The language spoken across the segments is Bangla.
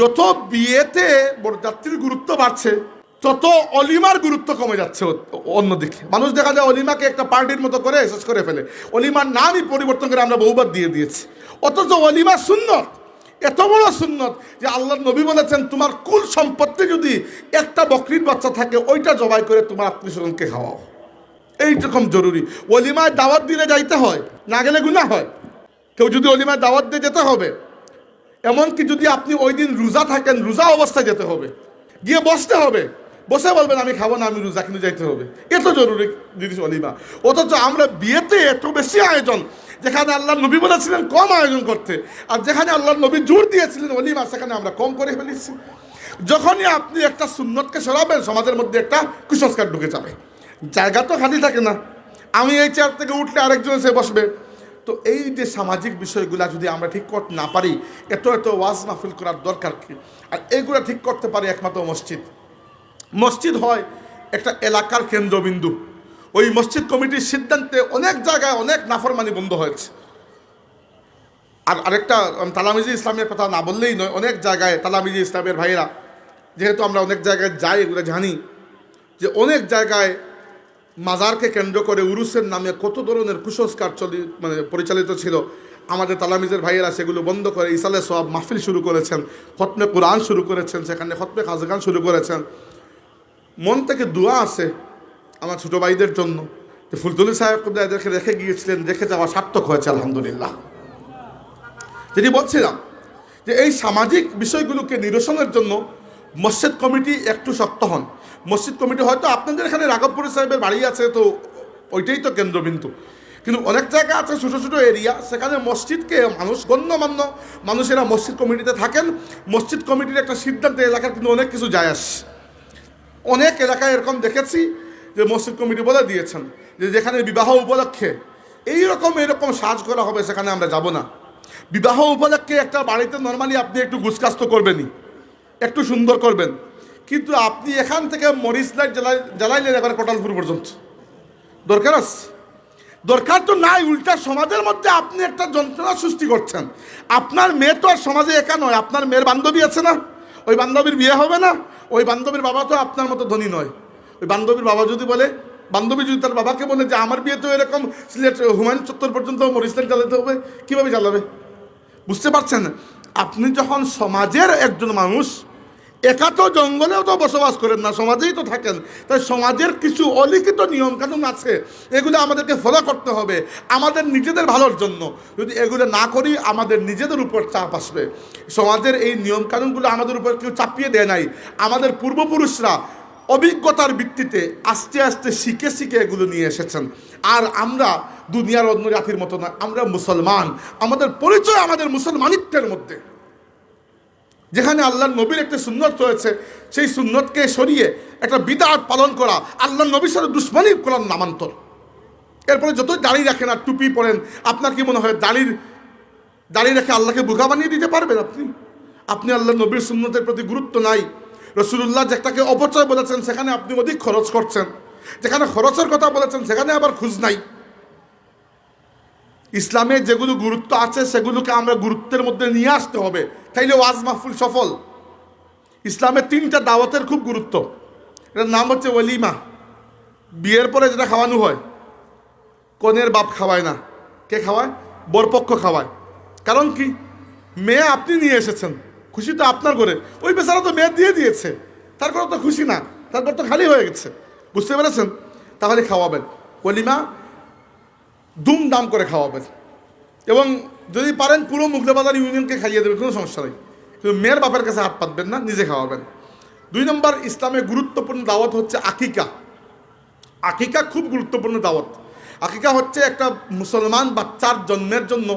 যত বিয়েতে বরযাত্রীর গুরুত্ব বাড়ছে, তত অলিমার গুরুত্ব কমে যাচ্ছে। অন্যদিকে মানুষ দেখা যায় অলিমাকে একটা পার্টির মতো করে শেষ করে ফেলে, অলিমার নামই পরিবর্তন করে আমরা বহুবার দিয়ে দিয়েছি। অথচ অলিমা সুন্নত, এত বড় সুন্নত যে আল্লাহর নবী বলেছেন তোমার কুল সম্পত্তি যদি একটা বকরির বাচ্চা থাকে ওইটা জবাই করে তোমার আত্মীয় স্বজনকে খাওয়াও। এইরকম জরুরি। অলিমায় দাওয়াত দিলে যাইতে হয়, না গেলে গুনাহ হয়। কেউ যদি অলিমায় দাওয়াত দিয়ে যেতে হবে, এমনকি যদি আপনি ওই দিন রোজা থাকেন, রোজা অবস্থায় যেতে হবে, গিয়ে বসতে হবে, বসে বলবেন আমি খাবো না, আমি রোজা, কিন্তু যাইতে হবে। এত জরুরি জিনিস অলিমা। অথচ আমরা বিয়েতে এত বেশি আয়োজন, যেখানে আল্লাহ নবী বলেছিলেন কম আয়োজন করতে, আর যেখানে আল্লাহ নবী জোর দিয়েছিলেন অলিমা, সেখানে আমরা কম করে ফেলেছি। যখনই আপনি একটা সুন্নতকে সরাবেন, সমাজের মধ্যে একটা কুসংস্কার ঢুকে যাবে। জায়গা তো খালি থাকে না, আমি এই চেয়ার থেকে উঠলে আরেকজন এসে বসবে। তো এই যে সামাজিক বিষয়গুলো যদি আমরা ঠিক করতে না পারি, এত এত ওয়াজ মাহফিল করার দরকার কি? আর এইগুলো ঠিক করতে পারি একমাত্র মসজিদ। মসজিদ হয় একটা এলাকার কেন্দ্রবিন্দু। ওই মসজিদ কমিটির সিদ্ধান্তে অনেক জায়গায় অনেক নাফরমানি বন্ধ হয়েছে। আর আরেকটা, তালামিজি ইসলামের কথা না বললেই নয়, অনেক জায়গায় তালামিজি ইসলামের ভাইয়েরা, যেহেতু আমরা অনেক জায়গায় যাই, এগুলো জানি যে অনেক জায়গায় মাজারকে কেন্দ্র করে উরুসের নামে কত ধরনের কুসংস্কার পরিচালিত ছিল। আমাদের তালামিজের ভাইয়েরা সেগুলো বন্ধ করে ইসালে সওয়াব মাহফিল শুরু করেছেন, খতমে কোরআন শুরু করেছেন, সেখানে খতমে খাজগান শুরু করেছেন। মন থেকে দোয়া আছে আমার ছোটো ভাইদের জন্য, যে ফুলতুলি সাহেব এদেরকে রেখে গিয়েছিলেন, রেখে যাওয়া সার্থক হয়েছে আলহামদুলিল্লাহ। যেটি বলছিলাম যে এই সামাজিক বিষয়গুলোকে নিরসনের জন্য মসজিদ কমিটি একটু শক্ত হন। মসজিদ কমিটি হয়তো আপনাদের এখানে রাঘবপুর সাহেবের বাড়ি আছে, তো ওইটাই তো কেন্দ্রবিন্দু, কিন্তু অনেক জায়গা আছে ছোটো ছোটো এরিয়া, সেখানে মসজিদকে গণ্যমান্য মানুষেরা মসজিদ কমিটিতে থাকেন। মসজিদ কমিটির একটা সিদ্ধান্তে এলাকার কিন্তু অনেক কিছু যায় আসে। অনেক এলাকায় এরকম দেখেছি যে মসজিদ কমিটি বলে দিয়েছেন যে যেখানে বিবাহ উপলক্ষে এরকম সাজ করা হবে, সেখানে আমরা যাব না। বিবাহ উপলক্ষে একটা বাড়িতে নর্মালি আপনি একটু গুছকাস্ত করবেনই, একটু সুন্দর করবেন, কিন্তু আপনি এখান থেকে মরিচ লাইট জ্বালাইলেন এবার কোটালপুর পর্যন্ত। দরকার আছে? দরকার তো নাই। উল্টা সমাজের মধ্যে আপনি একটা যন্ত্রণা সৃষ্টি করছেন। আপনার মেয়ে তো আর সমাজে একা নয়, আপনার মেয়ের বান্ধবী আছে না, ওই বান্ধবীর বিয়ে হবে না। ওই বান্ধবীর বাবা তো আপনার মতো ধনী নয়। ওই বান্ধবীর বাবা যদি বলে, বান্ধবী যদি তার বাবাকে বলে যে আমার বিয়ে তো এরকম সিলেট হুমায়ুন চত্বর পর্যন্ত মরিচ লাইট জ্বালাতে হবে, কীভাবে জ্বালাবে? বুঝতে পারছেন? আপনি যখন সমাজের একজন মানুষ, একা তো জঙ্গলেও তো বসবাস করেন না, সমাজেই তো থাকেন, তাই সমাজের কিছু অলিখিত নিয়মকানুন আছে, এগুলো আমাদেরকে ফলো করতে হবে আমাদের নিজেদের ভালোর জন্য। যদি এগুলো না করি আমাদের নিজেদের উপর চাপ আসবে। সমাজের এই নিয়মকানুনগুলো আমাদের উপর কেউ চাপিয়ে দেয় নাই। আমাদের পূর্বপুরুষরা অভিজ্ঞতার ভিত্তিতে আস্তে আস্তে শিখে শিখে এগুলো নিয়ে এসেছেন। আর আমরা দুনিয়ার অন্য জাতির মতো না, আমরা মুসলমান। আমাদের পরিচয় আমাদের মুসলমানিত্বের মধ্যে। যেখানে আল্লাহর নবীর একটা সুন্নত রয়েছে, সেই সুন্নতকে সরিয়ে একটা বিদআত পালন করা, আল্লাহর নবীর সাথে দুশ্মনী করার নামান্তর। এরপরে যতই দাড়ি রাখেন আর টুপি পরেন, আপনার কি মনে হয় দাড়ি রেখে আল্লাহকে বোকা বানিয়ে দিতে পারবেন? আপনি আল্লাহর নবীর সুন্নতের প্রতি গুরুত্ব নাই। রসুলুল্লাহ যেটাকে অপচয় বলেছেন সেখানে আপনি অধিক খরচ করছেন, যেখানে খরচের কথা বলেছেন সেখানে আবার খুঁজ নাই। ইসলামে যেগুলো গুরুত্ব আছে সেগুলোকে আমরা গুরুত্বের মধ্যে নিয়ে আসতে হবে, তাইলে ওয়াজ মাহফিল সফল। ইসলামে 3টা দাওয়াতের খুব গুরুত্ব। এটার নাম হচ্ছে ওয়ালিমা। বিয়ের পরে যেটা খাওয়ানো হয়, কনের বাপ খাওয়ায় না। কে খাওয়ায়? বরপক্ষ খাওয়ায়। কারণ কি? মেয়ে আপনি নিয়ে এসেছেন, খুশি তো আপনার করে, ওই বেচারা তো মেয়ে দিয়ে দিয়েছে, তার করে তো খুশি না, তারপর তো খালি হয়ে গেছে। বুঝতে পেরেছেন? তাহলে খাওয়াবেন। ওয়ালিমা দুমদাম করে খাওয়াবেন, এবং যদি পারেন পুরো মুগলাবাজার ইউনিয়নকে খাইয়ে দেবেন, কোনো সমস্যা নেই। কিন্তু মেয়ের বাপের কাছে হাত পাতবেন না, নিজে খাওয়াবেন। 2 নম্বর ইসলামে গুরুত্বপূর্ণ দাওয়াত হচ্ছে আকিকা। আকিকা খুব গুরুত্বপূর্ণ দাওয়াত। আকিকা হচ্ছে একটা মুসলমান বাচ্চার জন্মের জন্য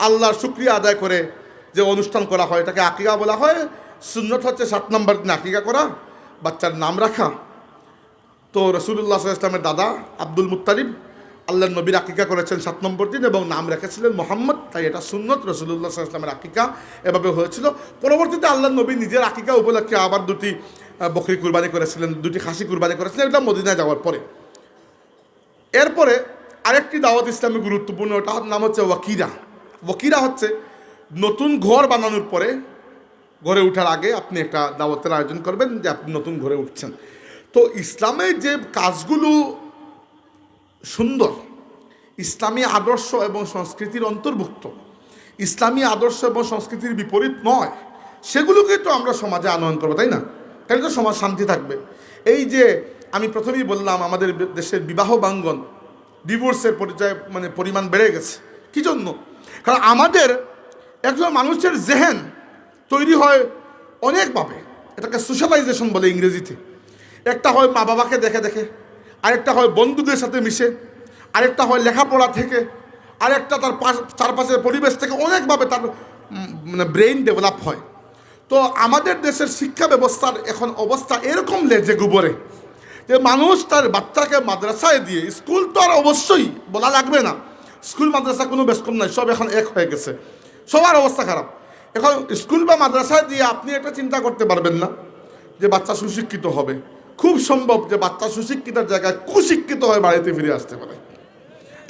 আল্লাহর শুকরিয়া আদায় করে যে অনুষ্ঠান করা হয়, এটাকে আকিকা বলা হয়। সুন্নত হচ্ছে 7 নম্বর দিন আকিকা করা, বাচ্চার নাম রাখা। তো রসুলুল্লাহ সাল্লাল্লাহু আলাইহি ওয়াসাল্লামের দাদা আব্দুল মুত্তালিব আল্লাহর নবীর আকিকা করেছেন 7 নম্বর দিন, এবং নাম রেখেছিলেন মোহাম্মদ। তাই এটা সুন্নত। রসুলুল্লাহ সাল্লাল্লাহু আলাইহি ওয়াসাল্লামের আকিকা এভাবে হয়েছিল। পরবর্তীতে আল্লাহর নবী নিজের আকিকা উপলক্ষে আবার 2টি বকরি কুরবানি করেছিলেন, 2টি খাসি কুরবানি করেছিলেন, এটা মদিনায় যাওয়ার পরে। এরপরে আরেকটি দাওয়াত ইসলামে গুরুত্বপূর্ণ, ওটার নাম হচ্ছে ওয়াকিরা। ওয়াকিরা হচ্ছে নতুন ঘর বানানোর পরে ঘরে ওঠার আগে আপনি একটা দাওয়াতের আয়োজন করবেন যে আপনি নতুন ঘরে উঠছেন। তো ইসলামের যে কাজগুলো সুন্দর, ইসলামী আদর্শ এবং সংস্কৃতির অন্তর্ভুক্ত, ইসলামী আদর্শ এবং সংস্কৃতির বিপরীত নয়, সেগুলোকে তো আমরা সমাজে আনয়ন করবো, তাই না? তাহলে তো সমাজ শান্তি থাকবে। এই যে আমি প্রথমেই বললাম আমাদের দেশের বিবাহ বাঙ্গন, ডিভোর্সের পরিমাণ বেড়ে গেছে। কি জন্য? কারণ আমাদের একজন মানুষের জেহেন তৈরি হয় অনেকভাবে, এটাকে সোশ্যালাইজেশন বলে ইংরেজিতে। একটা হয় মা বাবাকে দেখে দেখে, আরেকটা হয় বন্ধুদের সাথে মিশে, আরেকটা হয় লেখাপড়া থেকে, আরেকটা তার চারপাশের পরিবেশ থেকে, অনেকভাবে তার ব্রেইন ডেভেলপ হয়। তো আমাদের দেশের শিক্ষা ব্যবস্থার এখন অবস্থা এরকম লেজে গোবরে যে মানুষ তার বাচ্চাকে মাদ্রাসায় দিয়ে, স্কুল তো আর অবশ্যই বলা লাগবে না, স্কুল মাদ্রাসা কোনো বেশ কম নাই, সব এখন এক হয়ে গেছে, সবার অবস্থা খারাপ। এখন স্কুল বা মাদ্রাসায় দিয়ে আপনি একটা চিন্তা করতে পারবেন না যে বাচ্চা সুশিক্ষিত হবে। খুব সম্ভব যে বাচ্চা সুশিক্ষিতের জায়গায় কুশিক্ষিত হয়ে বাড়িতে ফিরে আসতে পারে।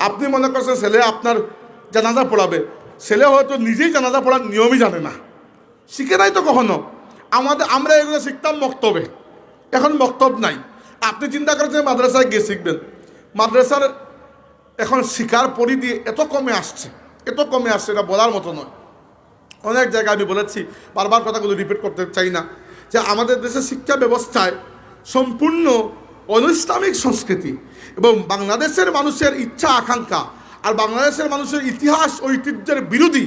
আপনি মনে করছেন ছেলে আপনার জানাজা পড়াবে, ছেলে হয়তো নিজেই জানাজা পড়ার নিয়মই জানে না, শিখে নাই তো কখনো। আমরা এগুলো শিখতাম মক্তবে, এখন মক্তব নাই। আপনি চিন্তা করেছেন মাদ্রাসায় গিয়ে শিখবেন, মাদ্রাসার এখন শিকার পরিধি এত কমে আসছে, এটা বলার মতো নয়। অনেক জায়গায় আমি বলেছি, বারবার কথাগুলো রিপিট করতে চাই না, যে আমাদের দেশের শিক্ষা ব্যবস্থায় সম্পূর্ণ অনৈসলামিক সংস্কৃতি এবং বাংলাদেশের মানুষের ইচ্ছা আকাঙ্ক্ষা আর বাংলাদেশের মানুষের ইতিহাস ঐতিহ্যের বিরোধী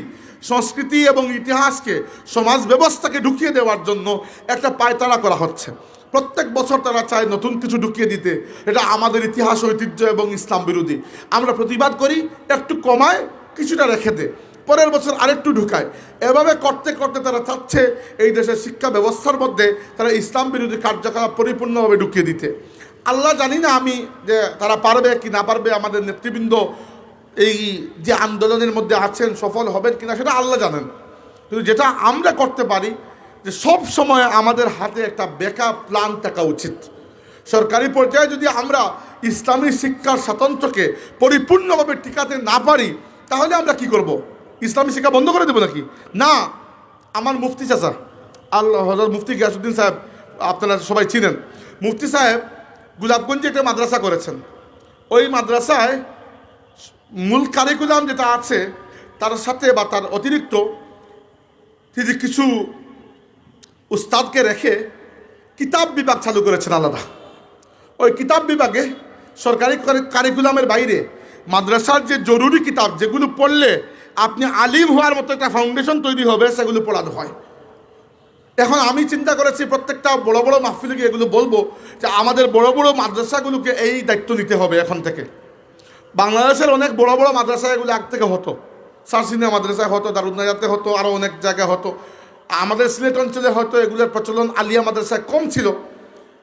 সংস্কৃতি এবং ইতিহাসকে, সমাজ ব্যবস্থাকে ঢুকিয়ে দেওয়ার জন্য একটা পায়তারা করা হচ্ছে। প্রত্যেক বছর তারা চায় নতুন কিছু ঢুকিয়ে দিতে, এটা আমাদের ইতিহাস ঐতিহ্য এবং ইসলাম বিরোধী। আমরা প্রতিবাদ করি, একটু কমায় কিছুটা রেখে দে, পরের বছর আরেকটু ঢুকায়। এভাবে করতে করতে তারা চাচ্ছে এই দেশের শিক্ষা ব্যবস্থার মধ্যে তারা ইসলাম বিরোধী কার্যকলাপ পরিপূর্ণভাবে ঢুকিয়ে দিতে। আল্লাহ জানি না আমি যে তারা পারবে কি না পারবে, আমাদের নেতৃবৃন্দ এই যে আন্দোলনের মধ্যে আছেন সফল হবেন কিনা সেটা আল্লাহ জানেন। কিন্তু যেটা আমরা করতে পারি যে সব সময় আমাদের হাতে একটা ব্যাকআপ প্ল্যান থাকা উচিত। সরকারি পর্যায়ে যদি আমরা ইসলামী শিক্ষার স্বাতন্ত্র্যকে পরিপূর্ণভাবে টিকাতে না পারি, তাহলে আমরা কি করব? ইসলামী শিক্ষা বন্ধ করে দেবো নাকি? না। আমার মুফতি চাচা আল্লাহ হযরত মুফতি গিয়াসউদ্দিন সাহেব, আপনারা সবাই চিনেন, মুফতি সাহেব গোলাপগঞ্জে একটা মাদ্রাসা করেছেন। ওই মাদ্রাসায় মূল কারিকুলাম যেটা আছে তার সাথে বা তার অতিরিক্ত তিনি কিছু উস্তাদকে রেখে কিতাব বিভাগ চালু করেছেন আলাদা। ওই কিতাব বিভাগে সরকারি কারিকুলামের বাইরে মাদ্রাসার যে জরুরি কিতাব, যেগুলো পড়লে আপনি আলিম হওয়ার মতো একটা ফাউন্ডেশন তৈরি হবে, সেগুলো পড়ানো হয়। এখন আমি চিন্তা করেছি প্রত্যেকটা বড় বড় মাহফিলে গিয়ে এগুলো বলবো যে আমাদের বড় বড় মাদ্রাসাগুলোকে এই দায়িত্ব নিতে হবে এখন থেকে। বাংলাদেশের অনেক বড় বড় মাদ্রাসা এগুলো আগ থেকে হতো, সারসিনা মাদ্রাসায় হতো, দারুন্নাজাতে হতো, আরও অনেক জায়গায় হতো। আমাদের সিলেট অঞ্চলে হয়তো এগুলোর প্রচলন আলিয়া মাদ্রাসায় কম ছিল।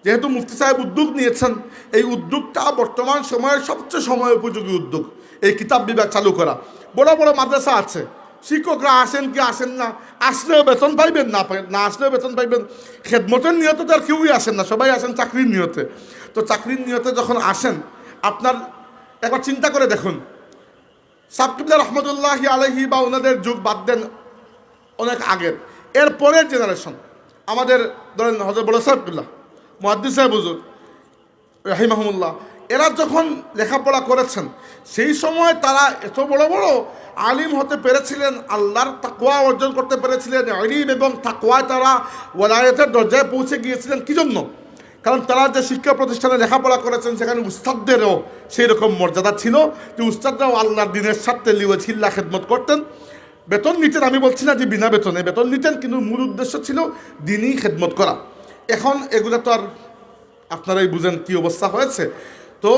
যেহেতু মুফতি সাহেব উদ্যোগ নিয়েছেন, এই উদ্যোগটা বর্তমান সময়ের সবচেয়ে সময় উপযোগী উদ্যোগ, এই কিতাব বিভাগ চালু করা। বড় বড় মাদ্রাসা আছে, শিক্ষকরা আসেন কি আসেন না, আসলেও বেতন পাইবেন, না আসলেও বেতন পাইবেন। খেদমতের নিয়তে তো আর কেউই আসেন না, সবাই আসেন চাকরির নিয়তে। তো চাকরির নিয়তে যখন আসেন, আপনার একবার চিন্তা করে দেখুন, সাবকিবলা রহমতুল্লাহ আলাইহি বা ওনাদের যুগ বাদ দেন, অনেক আগের, এর পরের জেনারেশন আমাদের ধরেন হযরত বড় সাহেবুল্লাহ মুহাদ্দিস সাহেব হুজুর রাহিমাহুমুল্লাহ, এরা যখন লেখাপড়া করেছেন সেই সময় তারা এত বড় বড় আলিম হতে পেরেছিলেন, আল্লাহর তাকওয়া অর্জন করতে পেরেছিলেন, ইলম এবং তাকওয়ায় তারা ওয়ালায়াতের দরজায় পৌঁছে গিয়েছিলেন। কি জন্য? কারণ তারা যে শিক্ষা প্রতিষ্ঠানে লেখাপড়া করেছেন সেখানে উস্তাদদেরও সেই রকম মর্যাদা ছিল যে উস্তাদরাও আল্লাহর দিনের স্বার্থে লিওয়াছিল্লা খেদমত করতেন। বেতন নিতেন, আমি বলছি না যে বিনা বেতনে বেতন নিতেন, কিন্তু মূল উদ্দেশ্য ছিল দিনই খেদমত করা। এখন এগুলো তো আর আপনারাই বুঝেন কী অবস্থা হয়েছে। তো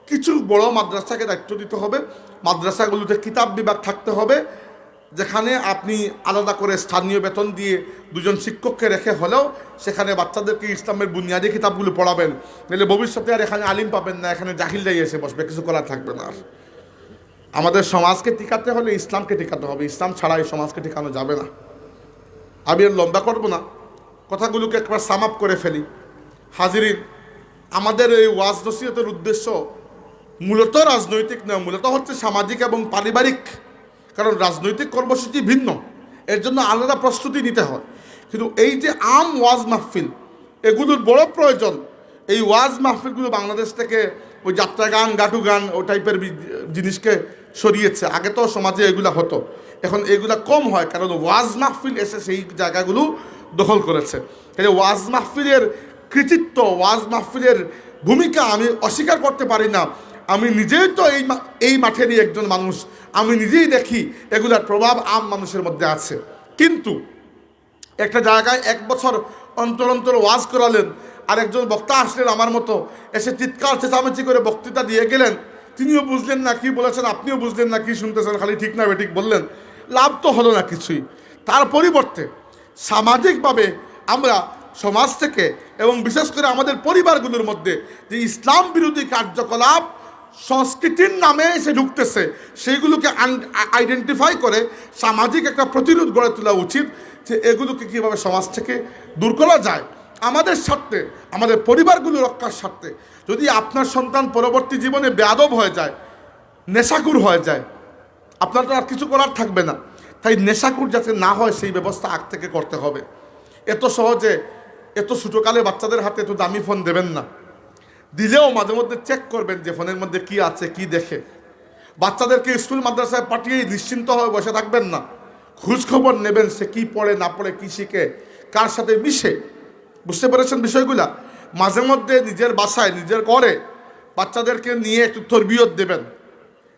কিছু বড় মাদ্রাসাকে দায়িত্ব দিতে হবে, মাদ্রাসাগুলোতে কিতাব বিভাগ থাকতে হবে, যেখানে আপনি আলাদা করে স্থানীয় বেতন দিয়ে দুজন শিক্ষককে রেখে হলেও সেখানে বাচ্চাদেরকে ইসলামের বুনিয়াদি কিতাবগুলো পড়াবেন। নাহলে ভবিষ্যতে আর এখানে আলিম পাবেন না, এখানে জাহিলরাই এসে বসবে, কিছু করার থাকবে না। আর আমাদের সমাজকে টিকাতে হলে ইসলামকে টিকাতে হবে, ইসলাম ছাড়া এই সমাজকে টিকানো যাবে না। আমি আর লম্বা করবো না, কথাগুলোকে একবার সাম আপ করে ফেলি। হাজিরিন, আমাদের এই ওয়াজ নসিহতের উদ্দেশ্য মূলত রাজনৈতিক নয়, মূলত হচ্ছে সামাজিক এবং পারিবারিক। কারণ রাজনৈতিক কর্মসূচি ভিন্ন, এর জন্য আলাদা প্রস্তুতি নিতে হয়। কিন্তু এই যে আম ওয়াজ মাহফিল, এগুলোর বড় প্রয়োজন। এই ওয়াজ মাহফিলগুলো বাংলাদেশ থেকে ওই যাত্রা গান, গাটু গান, ও টাইপের জিনিসকে সরিয়েছে। আগে তো সমাজে এগুলা হতো, এখন এগুলা কম হয়, কারণ ওয়াজ মাহফিল এসে সেই জায়গাগুলো দখল করেছে। ওয়াজ মাহফিলের কৃতিত্ব, ওয়াজ মাহফিলের ভূমিকা আমি অস্বীকার করতে পারি না। আমি নিজেই তো এই মাঠেরই একজন মানুষ, আমি নিজেই দেখি এগুলার প্রভাব আম মানুষের মধ্যে আছে। কিন্তু একটা জায়গায় 1 বছর অন্তর অন্তর ওয়াজ করালেন, আর একজন বক্তা আসলেন আমার মতো, এসে চিৎকার চেঁচামেচি করে বক্তৃতা দিয়ে গেলেন। তিনিও বুঝলেন না কি বলেছেন, আপনিও বুঝলেন না কি শুনতেছেন, খালি ঠিক না বেঠিক বললেন, লাভ তো হলো না কিছুই। তার পরিবর্তে সামাজিকভাবে আমরা সমাজ থেকে এবং বিশেষ করে আমাদের পরিবারগুলোর মধ্যে যে ইসলাম বিরোধী কার্যকলাপ সংস্কৃতির নামে এসে ঢুকতেছে, সেইগুলোকে আইডেন্টিফাই করে সামাজিক একটা প্রতিরোধ গড়ে তোলা উচিত, যে এগুলোকে কীভাবে সমাজ থেকে দূর করা যায় আমাদের স্বার্থে, আমাদের পরিবারগুলো রক্ষার স্বার্থে। যদি আপনার সন্তান পরবর্তী জীবনে বেয়াদব হয়ে যায়, নেশাকুর হয়ে যায়, আপনার তো আর কিছু করার থাকবে না। তাই নেশাকুর যাতে না হয় সেই ব্যবস্থা আগ থেকে করতে হবে। এত সহজে, এত ছোটোকালে বাচ্চাদের হাতে এত দামি ফোন দেবেন না। দিলেও মাঝে মধ্যে চেক করবেন যে ফোনের মধ্যে কি আছে, কি দেখে। বাচ্চাদেরকে স্কুল মাদ্রাসায় পাঠিয়ে নিশ্চিন্ত হয়ে বসে থাকবেন না, খোঁজ খবর নেবেন সে কি পড়ে না পড়ে, কি শিখে, কার সাথে মিশে। বুঝতে পেরেছেন বিষয়গুলা? মাঝে মধ্যে নিজের বাসায়, নিজের ঘরে বাচ্চাদেরকে নিয়ে একটু তরবিয়ত দেবেন।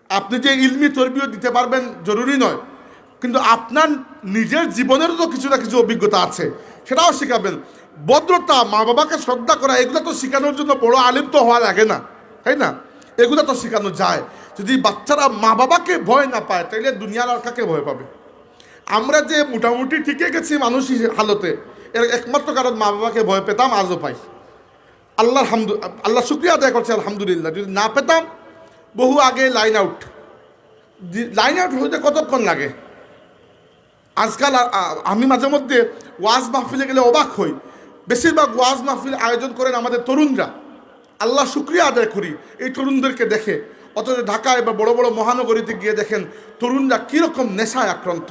আপনি যে ইলমি তরবিয়ত দিতে পারবেন জরুরি নয়, কিন্তু আপনার নিজের জীবনেরও তো কিছু না কিছু অভিজ্ঞতা আছে, সেটাও শেখাবেন। ভদ্রতা, মা বাবাকে শ্রদ্ধা করা, এগুলো তো শেখানোর জন্য বড় আলিম তো হওয়া লাগে না, তাই না? এগুলো তো শেখানো যায়। যদি বাচ্চারা মা বাবাকে ভয় না পায়, তাইলে দুনিয়ার আর কাকে ভয় পাবে? আমরা যে মোটামুটি টিকে গেছি মানুষ হালতে, এর একমাত্র কারণ মা বাবাকে ভয় পেতাম, আজও পাই। আল্লাহ শুক্রিয়া আদায় করছে আলহামদুলিল্লাহ। যদি না পেতাম, বহু আগে লাইন আউট হইতে কতক্ষণ লাগে। আজকাল আমি মাঝে মধ্যে ওয়াজ মাহফিলে গেলে অবাক হই, বেশিরভাগ ওয়াজ মাহফিল আয়োজন করেন আমাদের তরুণরা। আল্লাহ শুক্রিয়া আদায় করি এই তরুণদেরকে দেখে। অথচ ঢাকায় বা বড় বড় মহানগরীতে গিয়ে দেখেন তরুণরা কীরকম নেশায় আক্রান্ত।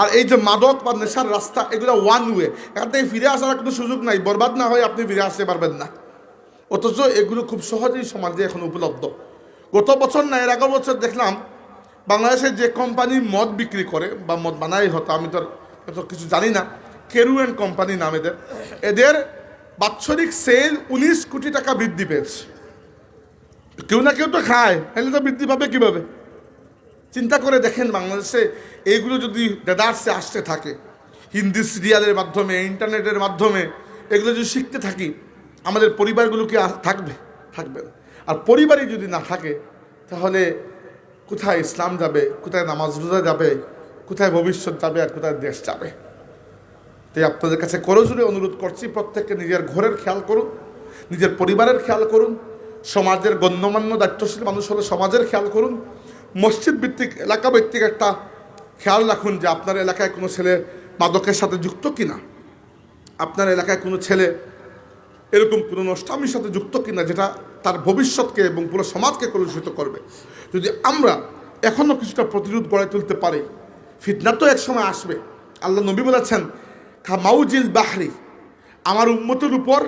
আর এই যে মাদক বা নেশার রাস্তা, এগুলো ওয়ান ওয়ে, এখান থেকে ফিরে আসার কোনো সুযোগ নাই। বরবাদ না হয়ে আপনি ফিরে আসতে পারবেন না। অথচ এগুলো খুব সহজেই সমাজে এখন উপলব্ধ। গত বছর না এর আগের বছর দেখলাম বাংলাদেশে যে কোম্পানি মদ বিক্রি করে বা মদ বানাই হতো, আমি তো এত কিছু জানি না, কেরুয়েন কোম্পানি নাম এদের বাৎসরিক সেল 19 কোটি টাকা বৃদ্ধি পেয়েছে। কেউ না কেউ তো খায়, তাহলে তো বৃদ্ধি পাবে কীভাবে? চিন্তা করে দেখেন, বাংলাদেশে এইগুলো যদি দেদারসে আসতে থাকে, হিন্দি সিরিয়ালের মাধ্যমে, ইন্টারনেটের মাধ্যমে এগুলো যদি শিখতে থাকি, আমাদের পরিবারগুলো কি থাকবে? থাকবে না। আর পরিবারই যদি না থাকে, তাহলে কোথায় ইসলাম যাবে, কোথায় নামাজ রোজা যাবে, কোথায় ভবিষ্যৎ যাবে, আর কোথায় দেশ যাবে? তাই আপনাদের কাছে করজোরে অনুরোধ করছি, প্রত্যেককে নিজের ঘরের খেয়াল করুন, নিজের পরিবারের খেয়াল করুন, সমাজের গণ্যমান্য দায়িত্বশীল মানুষ হলে সমাজের খেয়াল করুন, মসজিদ ভিত্তিক, এলাকা ভিত্তিক একটা খেয়াল রাখুন যে আপনার এলাকায় কোনো ছেলে মাদকের সাথে যুক্ত কিনা, আপনার এলাকায় কোনো ছেলে এরকম কোনো নষ্টামির সাথে যুক্ত কিনা, যেটা তার ভবিষ্যৎকে এবং পুরো সমাজকে কলুষিত করবে। যদি আমরা এখনও কিছুটা প্রতিরোধ গড়ে তুলতে পারি, ফিতনা তো একসময় আসবে। আল্লাহ নবী বলেছেন, মাউজিল বাহরি, আমার উম্মতের উপর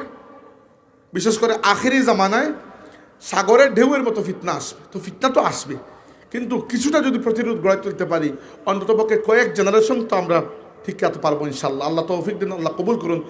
বিশেষ করে আখেরি জামানায় সাগরের ঢেউয়ের মতো ফিতনা আসবে। তো ফিতনা তো আসবে, কিন্তু কিছুটা যদি প্রতিরোধ গড়ে তুলতে পারি, অন্ততপক্ষে কয়েক জেনারেশন তো আমরা ঠিক রাখতে পারবো ইনশাল্লাহ। আল্লাহ তৌফিক দিন, আল্লাহ কবুল করুন।